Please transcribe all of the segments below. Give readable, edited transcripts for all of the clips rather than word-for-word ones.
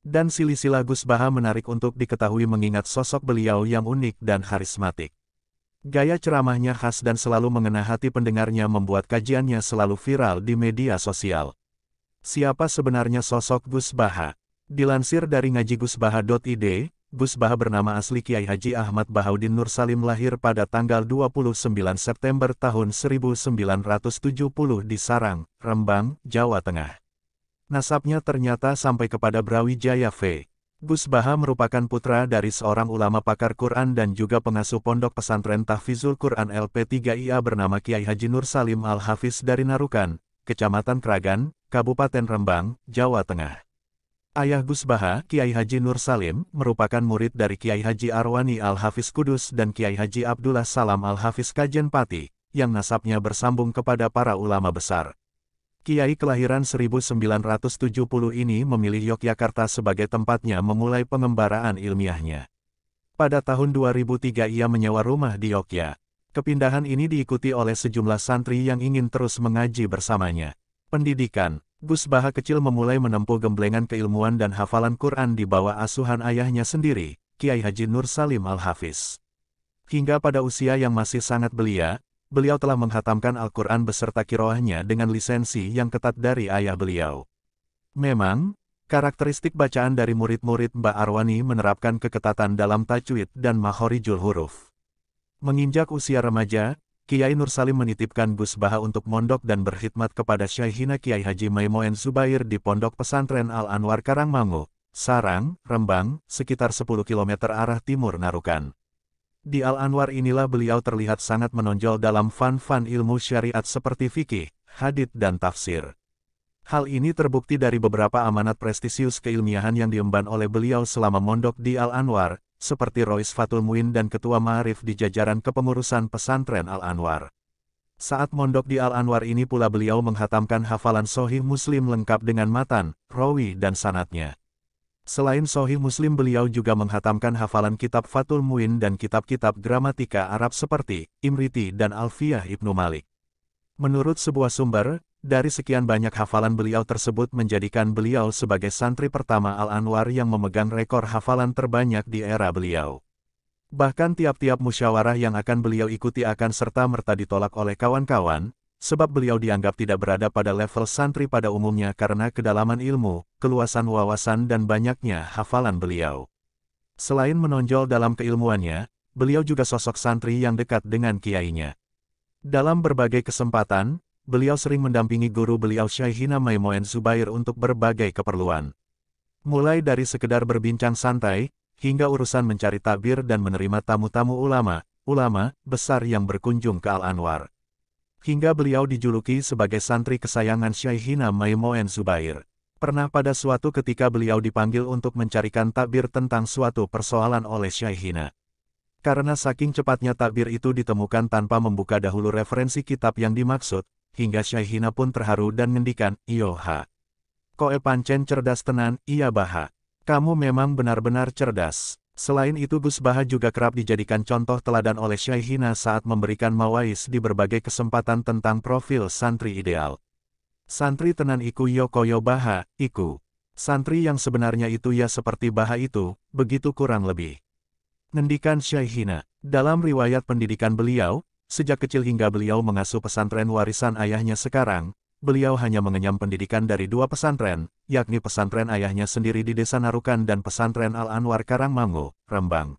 Dan silsilah Gus Baha menarik untuk diketahui mengingat sosok beliau yang unik dan karismatik. Gaya ceramahnya khas dan selalu mengena hati pendengarnya membuat kajiannya selalu viral di media sosial. Siapa sebenarnya sosok Gus Baha? Dilansir dari ngajigusbaha.id, Gus Baha bernama asli Kiai Haji Ahmad Bahaudin Nur Salim lahir pada tanggal 29 September tahun 1970 di Sarang, Rembang, Jawa Tengah. Nasabnya ternyata sampai kepada Brawijaya V. Gus Baha merupakan putra dari seorang ulama pakar Quran dan juga pengasuh pondok pesantren Tahfizul Quran LP3IA bernama Kiai Haji Nur Salim Al-Hafiz dari Narukan, Kecamatan Kragan, Kabupaten Rembang, Jawa Tengah. Ayah Gus Baha, Kiai Haji Nur Salim, merupakan murid dari Kiai Haji Arwani Al-Hafiz Kudus dan Kiai Haji Abdullah Salam Al-Hafiz Kajen Pati, yang nasabnya bersambung kepada para ulama besar. Kiai kelahiran 1970 ini memilih Yogyakarta sebagai tempatnya memulai pengembaraan ilmiahnya. Pada tahun 2003 ia menyewa rumah di Yogyakarta. Kepindahan ini diikuti oleh sejumlah santri yang ingin terus mengaji bersamanya. Pendidikan. Gus Baha kecil memulai menempuh gemblengan keilmuan dan hafalan Quran di bawah asuhan ayahnya sendiri, Kiai Haji Nur Salim Al-Hafiz. Hingga pada usia yang masih sangat belia, beliau telah menghatamkan Al-Quran beserta kiroahnya dengan lisensi yang ketat dari ayah beliau. Memang, karakteristik bacaan dari murid-murid Mbah Arwani menerapkan keketatan dalam tajwid dan makhorijul huruf. Menginjak usia remaja, Kiai Nur Salim menitipkan Gus Baha untuk mondok dan berkhidmat kepada Syaikhina Kiai Haji Maimoen Zubair di Pondok Pesantren Al-Anwar Karangmangu, Sarang, Rembang, sekitar 10 km arah timur Narukan. Di Al-Anwar inilah beliau terlihat sangat menonjol dalam fan-fan ilmu syariat seperti fikih, hadits dan tafsir. Hal ini terbukti dari beberapa amanat prestisius keilmiahan yang diemban oleh beliau selama mondok di Al-Anwar, seperti Rois Fatul Muin dan Ketua Ma'arif di jajaran kepengurusan pesantren Al-Anwar. Saat mondok di Al-Anwar ini pula beliau menghatamkan hafalan Sahih Muslim lengkap dengan matan, rawi dan sanadnya. Selain Sahih Muslim beliau juga menghatamkan hafalan kitab Fatul Muin dan kitab-kitab gramatika Arab seperti Imriti dan Alfiyah Ibnu Malik. Menurut sebuah sumber, dari sekian banyak hafalan beliau tersebut menjadikan beliau sebagai santri pertama Al-Anwar yang memegang rekor hafalan terbanyak di era beliau. Bahkan tiap-tiap musyawarah yang akan beliau ikuti akan serta-merta ditolak oleh kawan-kawan, sebab beliau dianggap tidak berada pada level santri pada umumnya karena kedalaman ilmu, keluasan wawasan dan banyaknya hafalan beliau. Selain menonjol dalam keilmuannya, beliau juga sosok santri yang dekat dengan kiainya. Dalam berbagai kesempatan, beliau sering mendampingi guru beliau Syaikhina Maimoen Zubair untuk berbagai keperluan. Mulai dari sekedar berbincang santai, hingga urusan mencari takbir dan menerima tamu-tamu ulama besar yang berkunjung ke Al-Anwar. Hingga beliau dijuluki sebagai santri kesayangan Syaikhina Maimoen Zubair. Pernah pada suatu ketika beliau dipanggil untuk mencarikan takbir tentang suatu persoalan oleh Syaikhina. Karena saking cepatnya takbir itu ditemukan tanpa membuka dahulu referensi kitab yang dimaksud, hingga Syaikhina pun terharu dan ngendikan, "Iyo ha. Koe pancen cerdas tenan, iya Baha. Kamu memang benar-benar cerdas." Selain itu Gus Baha juga kerap dijadikan contoh teladan oleh Syaikhina saat memberikan mawais di berbagai kesempatan tentang profil santri ideal. Santri tenan iku yo koyo Baha, iku. Santri yang sebenarnya itu ya seperti Baha itu, begitu kurang lebih. Ngendikan Syaikhina, dalam riwayat pendidikan beliau, sejak kecil hingga beliau mengasuh pesantren warisan ayahnya sekarang, beliau hanya mengenyam pendidikan dari dua pesantren, yakni pesantren ayahnya sendiri di Desa Narukan dan pesantren Al-Anwar Karangmangu, Rembang.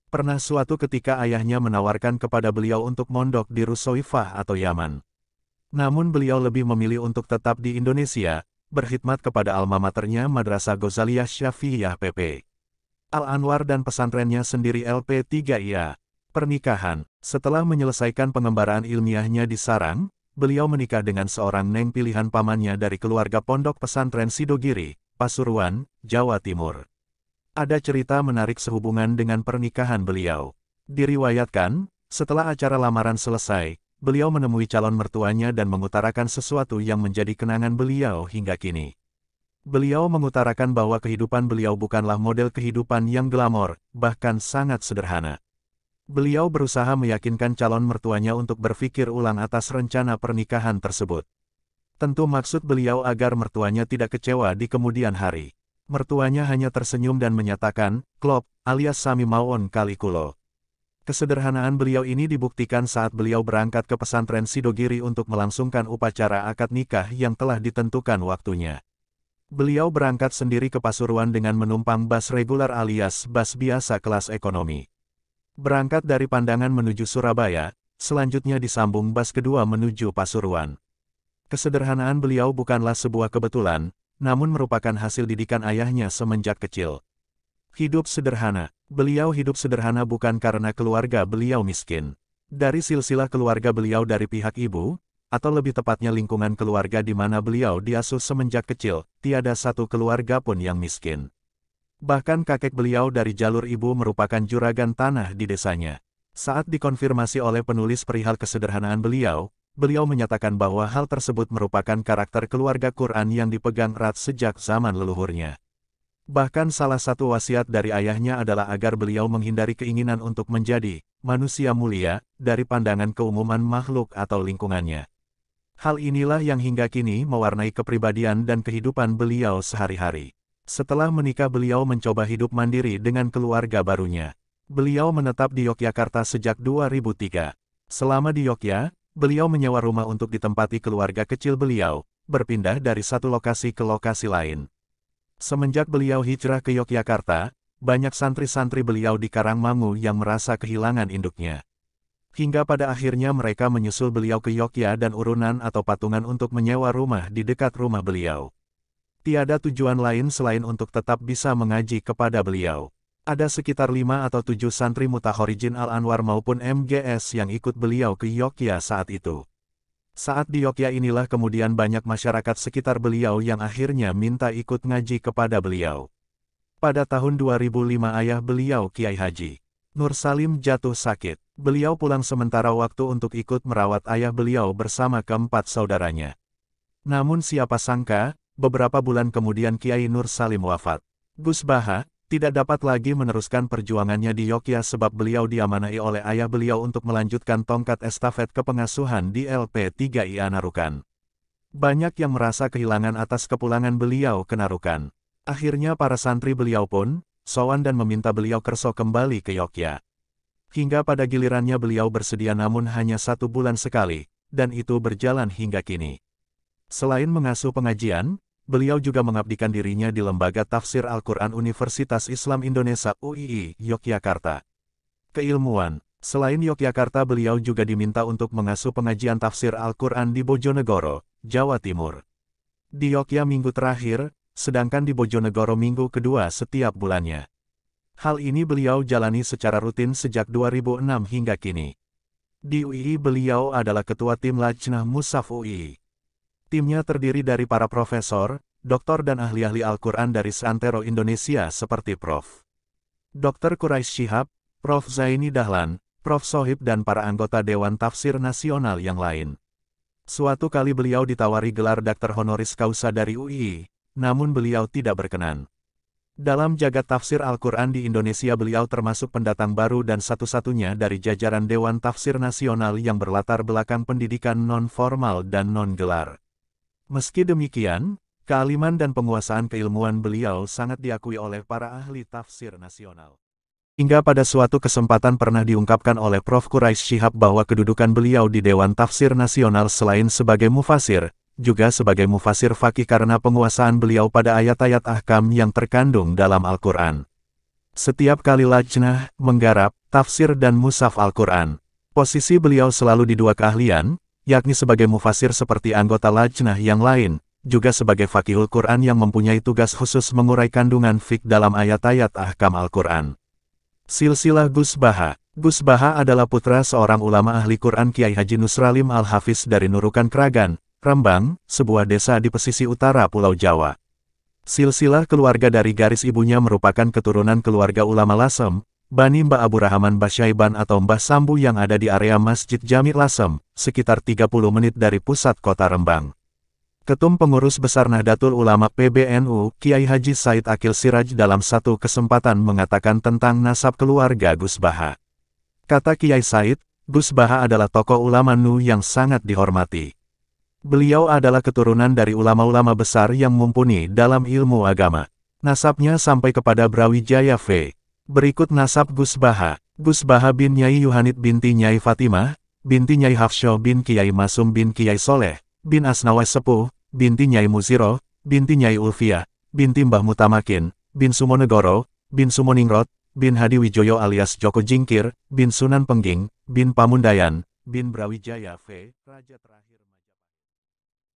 Pernah suatu ketika ayahnya menawarkan kepada beliau untuk mondok di Rusoifah atau Yaman. Namun beliau lebih memilih untuk tetap di Indonesia, berkhidmat kepada alma maternya Madrasah Ghazaliyah Syafi'iyah PP. Al-Anwar dan pesantrennya sendiri LP3IA. Pernikahan. Setelah menyelesaikan pengembaraan ilmiahnya di Sarang, beliau menikah dengan seorang neng pilihan pamannya dari keluarga pondok pesantren Sidogiri, Pasuruan, Jawa Timur. Ada cerita menarik sehubungan dengan pernikahan beliau. Diriwayatkan, setelah acara lamaran selesai, beliau menemui calon mertuanya dan mengutarakan sesuatu yang menjadi kenangan beliau hingga kini. Beliau mengutarakan bahwa kehidupan beliau bukanlah model kehidupan yang glamor, bahkan sangat sederhana. Beliau berusaha meyakinkan calon mertuanya untuk berpikir ulang atas rencana pernikahan tersebut. Tentu maksud beliau agar mertuanya tidak kecewa di kemudian hari. Mertuanya hanya tersenyum dan menyatakan, "Klop, alias Sami Mawon Kalikulo." Kesederhanaan beliau ini dibuktikan saat beliau berangkat ke pesantren Sidogiri untuk melangsungkan upacara akad nikah yang telah ditentukan waktunya. Beliau berangkat sendiri ke Pasuruan dengan menumpang bas reguler alias bas biasa kelas ekonomi. Berangkat dari Pandangan menuju Surabaya, selanjutnya disambung bas kedua menuju Pasuruan. Kesederhanaan beliau bukanlah sebuah kebetulan, namun merupakan hasil didikan ayahnya semenjak kecil. Hidup sederhana. Beliau hidup sederhana bukan karena keluarga beliau miskin. Dari silsilah keluarga beliau dari pihak ibu, atau lebih tepatnya lingkungan keluarga di mana beliau diasuh semenjak kecil, tiada satu keluarga pun yang miskin. Bahkan kakek beliau dari jalur ibu merupakan juragan tanah di desanya. Saat dikonfirmasi oleh penulis perihal kesederhanaan beliau menyatakan bahwa hal tersebut merupakan karakter keluarga Quran yang dipegang erat sejak zaman leluhurnya. Bahkan salah satu wasiat dari ayahnya adalah agar beliau menghindari keinginan untuk menjadi manusia mulia dari pandangan keumuman makhluk atau lingkungannya. Hal inilah yang hingga kini mewarnai kepribadian dan kehidupan beliau sehari-hari. Setelah menikah beliau mencoba hidup mandiri dengan keluarga barunya. Beliau menetap di Yogyakarta sejak 2003. Selama di Yogyakarta, beliau menyewa rumah untuk ditempati keluarga kecil beliau, berpindah dari satu lokasi ke lokasi lain. Semenjak beliau hijrah ke Yogyakarta, banyak santri-santri beliau di Karangmangu yang merasa kehilangan induknya. Hingga pada akhirnya mereka menyusul beliau ke Yogyakarta dan urunan atau patungan untuk menyewa rumah di dekat rumah beliau. Tiada tujuan lain selain untuk tetap bisa mengaji kepada beliau. Ada sekitar 5 atau 7 santri Mutahorijin Al-Anwar maupun MGS yang ikut beliau ke Yogyakarta saat itu. Saat di Yogyakarta inilah kemudian banyak masyarakat sekitar beliau yang akhirnya minta ikut ngaji kepada beliau. Pada tahun 2005 ayah beliau Kiai Haji Nur Salim jatuh sakit. Beliau pulang sementara waktu untuk ikut merawat ayah beliau bersama keempat saudaranya. Namun siapa sangka, beberapa bulan kemudian Kiai Nur Salim wafat. Gus Baha tidak dapat lagi meneruskan perjuangannya di Yogyakarta sebab beliau diamanai oleh ayah beliau untuk melanjutkan tongkat estafet kepengasuhan di LP3IA Narukan. Banyak yang merasa kehilangan atas kepulangan beliau ke Narukan. Akhirnya para santri beliau pun sowan dan meminta beliau kerso kembali ke Yogyakarta. Hingga pada gilirannya beliau bersedia namun hanya 1 bulan sekali, dan itu berjalan hingga kini. Selain mengasuh pengajian, beliau juga mengabdikan dirinya di Lembaga Tafsir Al-Quran Universitas Islam Indonesia UII, Yogyakarta. Keilmuan. Selain Yogyakarta beliau juga diminta untuk mengasuh pengajian tafsir Al-Quran di Bojonegoro, Jawa Timur. Di Yogyakarta minggu terakhir, sedangkan di Bojonegoro minggu kedua setiap bulannya. Hal ini beliau jalani secara rutin sejak 2006 hingga kini. Di UII beliau adalah ketua tim Lajnah Mushaf UII. Timnya terdiri dari para profesor, doktor dan ahli-ahli Al-Quran dari seantero Indonesia seperti Prof. Dr. Quraisy Shihab, Prof. Zaini Dahlan, Prof. Sohib dan para anggota Dewan Tafsir Nasional yang lain. Suatu kali beliau ditawari gelar Dr. Honoris Causa dari UII, namun beliau tidak berkenan. Dalam jagat tafsir Al-Quran di Indonesia beliau termasuk pendatang baru dan satu-satunya dari jajaran Dewan Tafsir Nasional yang berlatar belakang pendidikan non-formal dan non-gelar. Meski demikian, kealiman dan penguasaan keilmuan beliau sangat diakui oleh para ahli tafsir nasional. Hingga pada suatu kesempatan pernah diungkapkan oleh Prof. Quraisy Shihab bahwa kedudukan beliau di Dewan Tafsir Nasional selain sebagai mufasir, juga sebagai mufasir faqih karena penguasaan beliau pada ayat-ayat ahkam yang terkandung dalam Al-Quran. Setiap kali lajnah menggarap tafsir dan mushaf Al-Quran, posisi beliau selalu di 2 keahlian, yakni sebagai mufasir seperti anggota lajnah yang lain, juga sebagai faqihul Quran yang mempunyai tugas khusus mengurai kandungan fiqh dalam ayat-ayat ahkam Al-Quran. Silsilah Gus Baha. Gus Baha adalah putra seorang ulama ahli Quran Kiai Haji Nusralim Al-Hafiz dari Nurukan Kragan, Rembang, sebuah desa di pesisir utara Pulau Jawa. Silsilah keluarga dari garis ibunya merupakan keturunan keluarga ulama Lasem, Bani Mbah Abu Rahman Basyaiban atau Mbah Sambu yang ada di area Masjid Jami Lasem, sekitar 30 menit dari pusat kota Rembang. Ketum Pengurus Besar Nahdlatul Ulama PBNU, Kiai Haji Said Akil Siraj dalam satu kesempatan mengatakan tentang nasab keluarga Gus Baha. Kata Kiai Said, Gus Baha adalah tokoh ulama NU yang sangat dihormati. Beliau adalah keturunan dari ulama-ulama besar yang mumpuni dalam ilmu agama. Nasabnya sampai kepada Brawijaya V. Berikut nasab Gus Baha. Gus Baha bin Nyai Yuhanit binti Nyai Fatimah, binti Nyai Hafsyah bin Kiai Masum bin Kiai Soleh, bin Asnawas Sepuh, binti Nyai Muziro, binti Nyai Ulfiah, binti Mbah Mutamakin, bin Sumonegoro, bin Sumoningrat, bin Hadi Wijoyo alias Joko Jingkir, bin Sunan Pengging, bin Pamundayan, bin Brawijaya V. Raja terakhir.